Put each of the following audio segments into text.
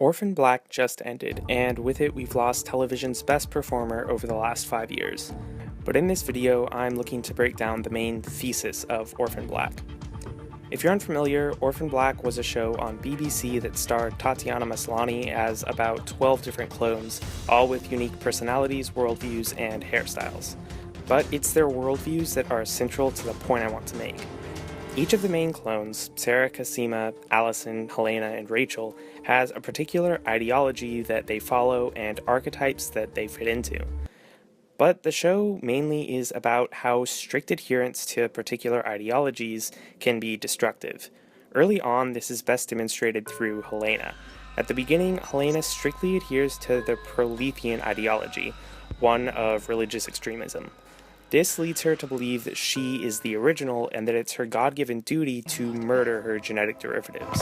Orphan Black just ended, and with it we've lost television's best performer over the last 5 years. But in this video, I'm looking to break down the main thesis of Orphan Black. If you're unfamiliar, Orphan Black was a show on BBC that starred Tatiana Maslany as about 12 different clones, all with unique personalities, worldviews, and hairstyles. But it's their worldviews that are central to the point I want to make. Each of the main clones, Sarah, Cosima, Allison, Helena, and Rachel, has a particular ideology that they follow and archetypes that they fit into. But the show mainly is about how strict adherence to particular ideologies can be destructive. Early on, this is best demonstrated through Helena. At the beginning, Helena strictly adheres to the Prolethean ideology, one of religious extremism. This leads her to believe that she is the original and that it's her God-given duty to murder her genetic derivatives.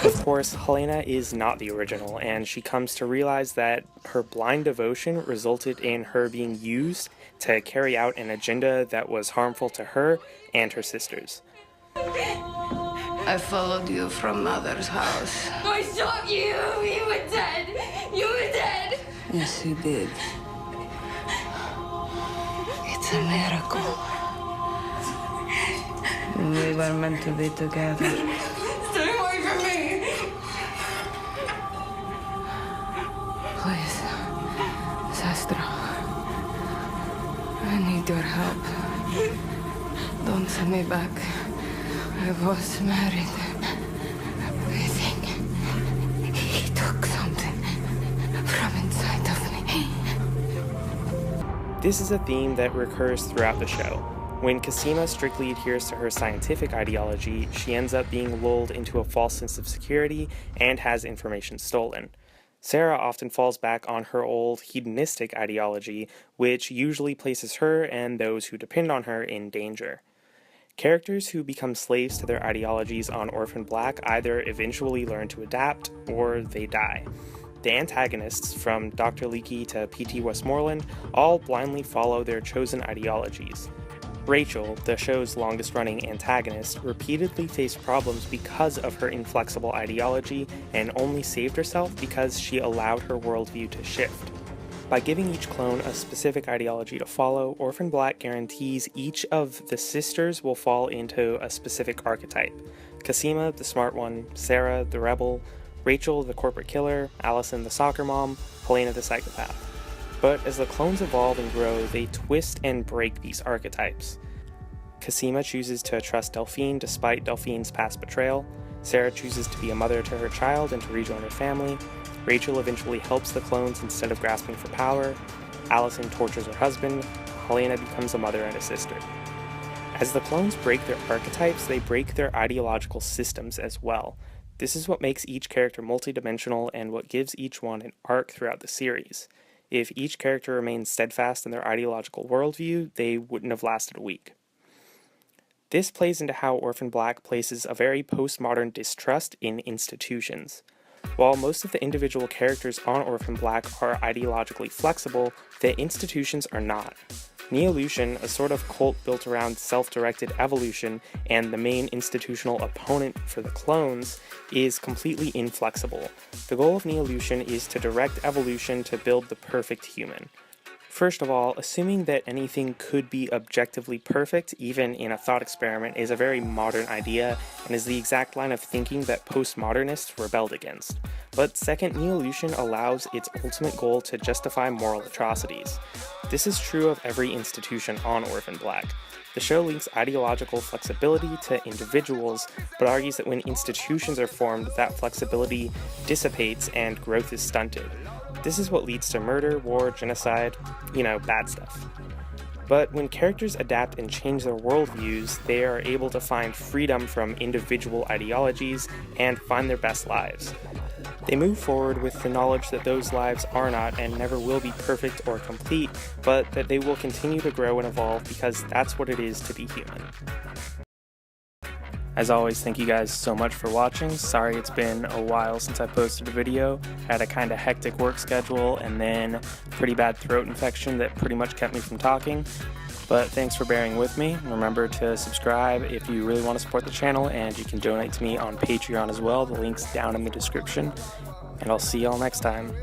Of course, Helena is not the original, and she comes to realize that her blind devotion resulted in her being used to carry out an agenda that was harmful to her and her sisters. I followed you from Mother's house. I shot you! You were dead! You were dead! Yes, you did. It's a miracle. We were meant to be together. Stay away from me! Please, Sestra. I need your help. Don't send me back. I was married. I think he took something from inside of me. This is a theme that recurs throughout the show. When Cosima strictly adheres to her scientific ideology, she ends up being lulled into a false sense of security and has information stolen. Sarah often falls back on her old hedonistic ideology, which usually places her and those who depend on her in danger. Characters who become slaves to their ideologies on Orphan Black either eventually learn to adapt or they die. The antagonists, from Dr. Leakey to P.T. Westmoreland, all blindly follow their chosen ideologies. Rachel, the show's longest-running antagonist, repeatedly faced problems because of her inflexible ideology and only saved herself because she allowed her worldview to shift. By giving each clone a specific ideology to follow, Orphan Black guarantees each of the sisters will fall into a specific archetype. Cosima, the smart one, Sarah, the rebel, Rachel, the corporate killer, Allison, the soccer mom, Helena, the psychopath. But as the clones evolve and grow, they twist and break these archetypes. Cosima chooses to trust Delphine despite Delphine's past betrayal. Sarah chooses to be a mother to her child and to rejoin her family. Rachel eventually helps the clones instead of grasping for power. Allison tortures her husband. Helena becomes a mother and a sister. As the clones break their archetypes, they break their ideological systems as well. This is what makes each character multidimensional and what gives each one an arc throughout the series. If each character remained steadfast in their ideological worldview, they wouldn't have lasted a week. This plays into how Orphan Black places a very postmodern distrust in institutions. While most of the individual characters on Orphan Black are ideologically flexible, the institutions are not. Neolution, a sort of cult built around self-directed evolution and the main institutional opponent for the clones, is completely inflexible. The goal of Neolution is to direct evolution to build the perfect human. First of all, assuming that anything could be objectively perfect, even in a thought experiment, is a very modern idea and is the exact line of thinking that postmodernists rebelled against. But second, Neolution allows its ultimate goal to justify moral atrocities. This is true of every institution on Orphan Black. The show links ideological flexibility to individuals, but argues that when institutions are formed, that flexibility dissipates and growth is stunted. This is what leads to murder, war, genocide, bad stuff. But when characters adapt and change their worldviews, they are able to find freedom from individual ideologies and find their best lives. They move forward with the knowledge that those lives are not and never will be perfect or complete, but that they will continue to grow and evolve because that's what it is to be human. As always, thank you guys so much for watching. Sorry it's been a while since I posted a video. I had a kind of hectic work schedule and then a pretty bad throat infection that pretty much kept me from talking. But thanks for bearing with me. Remember to subscribe if you really want to support the channel, and you can donate to me on Patreon as well. The link's down in the description. and I'll see y'all next time.